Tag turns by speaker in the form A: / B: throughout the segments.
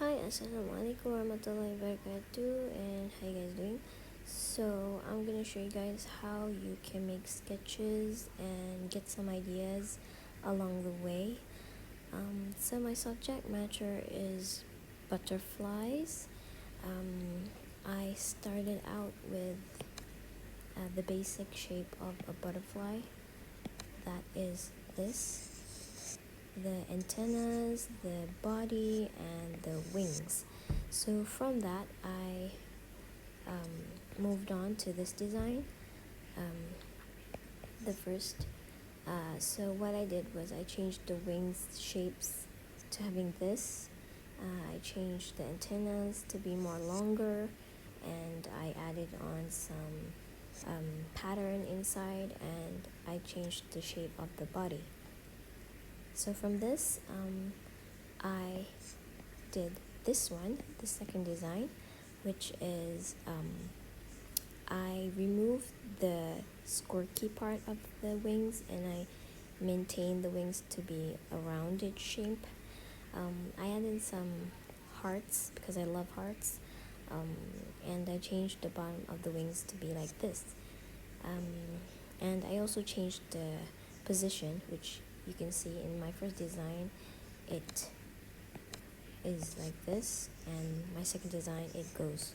A: Hi, assalamualaikum warahmatullahi wabarakatuh, and how you guys doing? So I'm gonna show you guys how you can make sketches and get some ideas along the way. So my subject matter is butterflies. I started out with the basic shape of a butterfly, that is this, the antennas, the body, and the wings. So from that, I moved on to this design. The first, so what I did was I changed the wings shapes to having this. I changed the antennas to be more longer, and I added on some pattern inside, and I changed the shape of the body. So from this, I did this one, the second design, which is I removed the squirky part of the wings, and I maintained the wings to be a rounded shape. I added some hearts because I love hearts, and I changed the bottom of the wings to be like this. And I also changed the position, which you can see in my first design. It is like this, and my second design it goes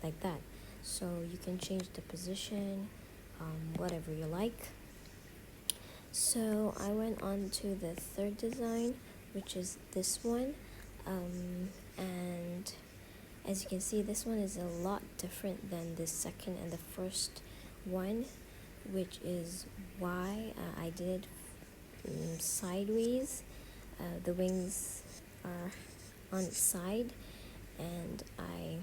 A: like that. So you can change the position, whatever you like. So I went on to the third design, which is this one, and as you can see, this one is a lot different than the second and the first one, which is why I did sideways. The wings are on its side, and I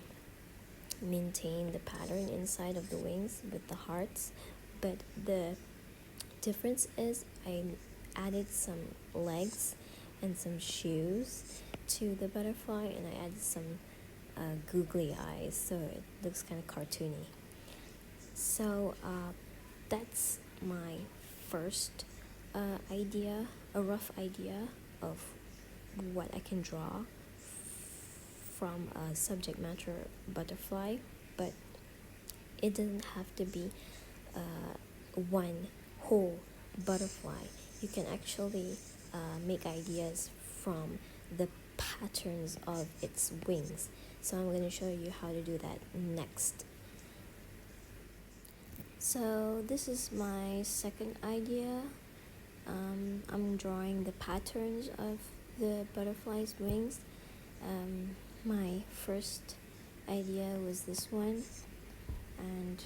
A: maintain the pattern inside of the wings with the hearts. But the difference is I added some legs and some shoes to the butterfly, and I added some googly eyes, so it looks kind of cartoony. So that's my first idea, a rough idea of what I can draw from a subject matter butterfly, but it doesn't have to be one whole butterfly. You can actually make ideas from the patterns of its wings. So I'm going to show you how to do that next. So this is my second idea. I'm drawing the patterns of the butterfly's wings. My first idea was this one, and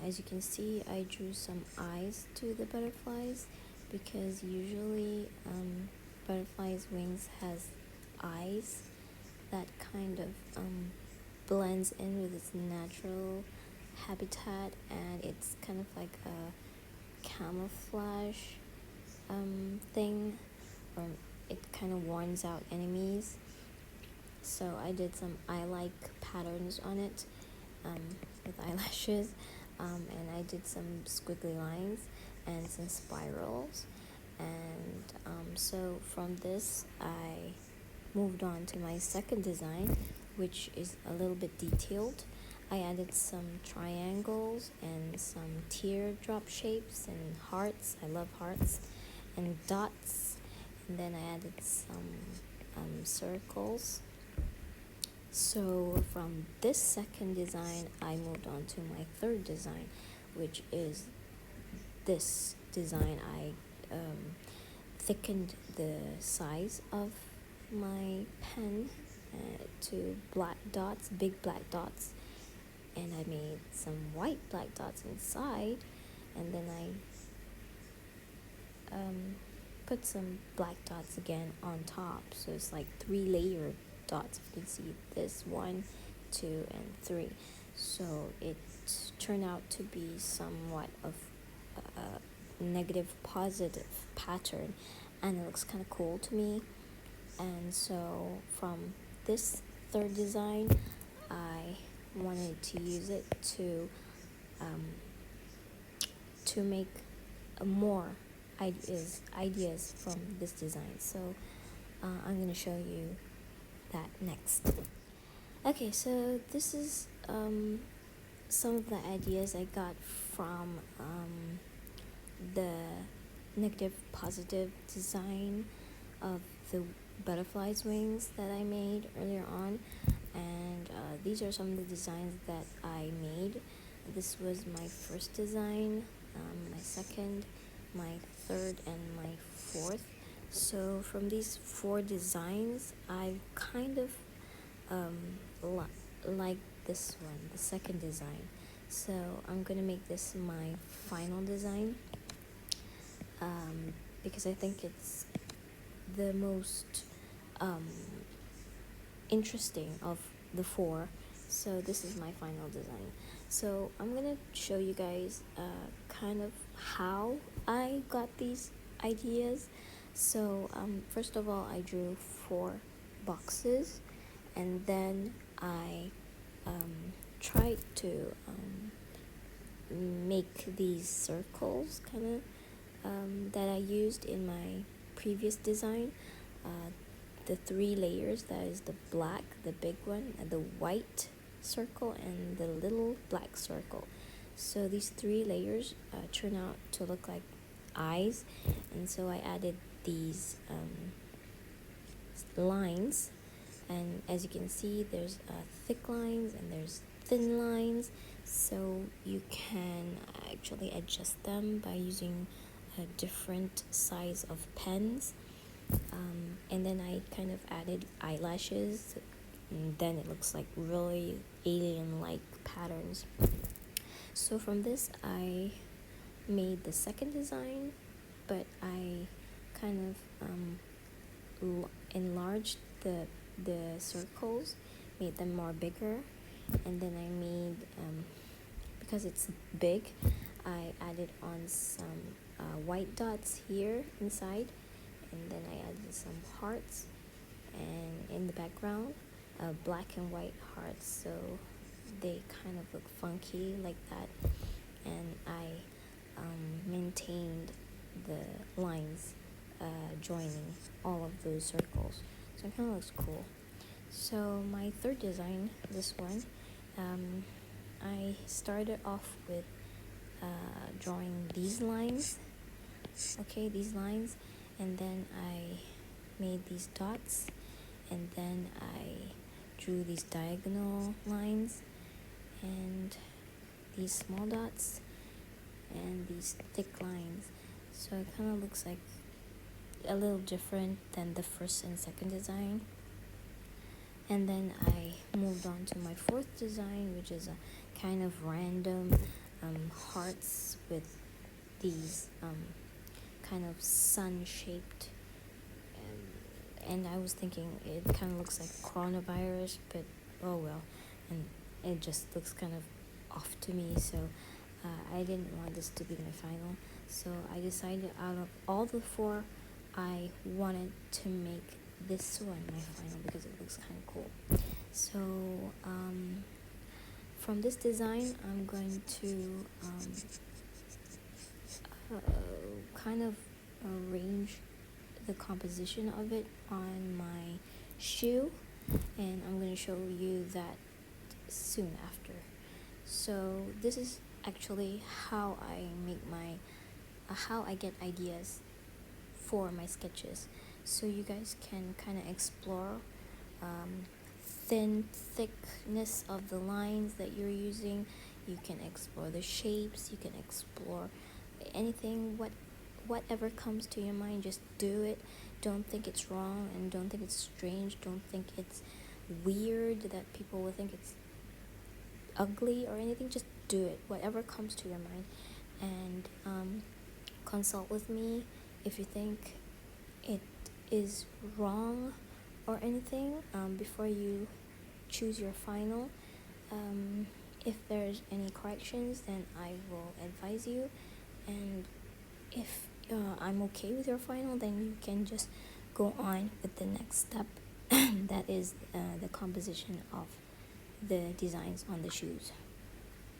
A: as you can see, I drew some eyes to the butterflies because usually butterflies' wings has eyes that kind of blends in with its natural habitat, and it's kind of like a camouflage thing, or it kind of warns out enemies. So I did some eye-like patterns on it with eyelashes, and I did some squiggly lines and some spirals. And so from this, I moved on to my second design, which is a little bit detailed. I added some triangles and some teardrop shapes and hearts. I love hearts, and dots. And then I added some circles. So from this second design, I moved on to my third design, which is this design. I thickened the size of my pen to black dots, big black dots, and I made some white black dots inside, and then I put some black dots again on top, so it's like 3-layered dots. You can see this 1, 2, and 3. So it turned out to be somewhat of a negative positive pattern, and it looks kind of cool to me. And so from this third design, I wanted to use it to make more ideas from this design. So I'm going to show you that next. Okay, so this is some of the ideas I got from the negative positive design of the butterfly's wings that I made earlier on, and these are some of the designs that I made. This was my first design, my second, my third, and my fourth. So from these 4 designs, I kind of like this one, the second design. So I'm gonna make this my final design, because I think it's the most interesting of the 4. So this is my final design. So I'm gonna show you guys kind of how I got these ideas. So first of all, I drew 4 boxes, and then I tried to make these circles kind of that I used in my previous design. The 3 layers, that is the black, the big one, and the white circle, and the little black circle. So these 3 layers turn out to look like eyes, and so I added these lines, and as you can see, there's thick lines and there's thin lines, so you can actually adjust them by using a different size of pens. And then I kind of added eyelashes, and then it looks like really alien-like patterns. So from this I made the second design, but I kind of enlarged the circles, made them more bigger, and then I made, because it's big, I added on some white dots here inside, and then I added some hearts, and in the background black and white hearts, so they kind of look funky like that, and I maintained the lines joining all of those circles, so it kind of looks cool. So my third design, this one, I started off with drawing these lines, these lines, and then I made these dots, and then I drew these diagonal lines, and these small dots, and these thick lines. So it kind of looks like a little different than the first and second design. And then I moved on to my fourth design, which is a kind of random hearts with these kind of sun-shaped, and I was thinking it kind of looks like coronavirus, but oh well, and it just looks kind of off to me, so I didn't want this to be my final, so I decided out of all the 4, I wanted to make this one my final because it looks kind of cool. So from this design, I'm going to kind of arrange the composition of it on my shoe, and I'm going to show you that soon after. So this is actually how I make my how I get ideas for my sketches, so you guys can kind of explore thickness of the lines that you're using. You can explore the shapes, you can explore anything, whatever comes to your mind, just do it. Don't think it's wrong, and don't think it's strange, don't think it's weird that people will think it's ugly or anything. Just do it, whatever comes to your mind, and consult with me if you think it is wrong or anything before you choose your final. If there's any corrections, then I will advise you, and if I'm okay with your final, then you can just go on with the next step that is the composition of the designs on the shoes.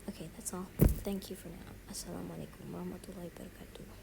A: Okay, that's all. Thank you for now. Assalamualaikum warahmatullahi wabarakatuh.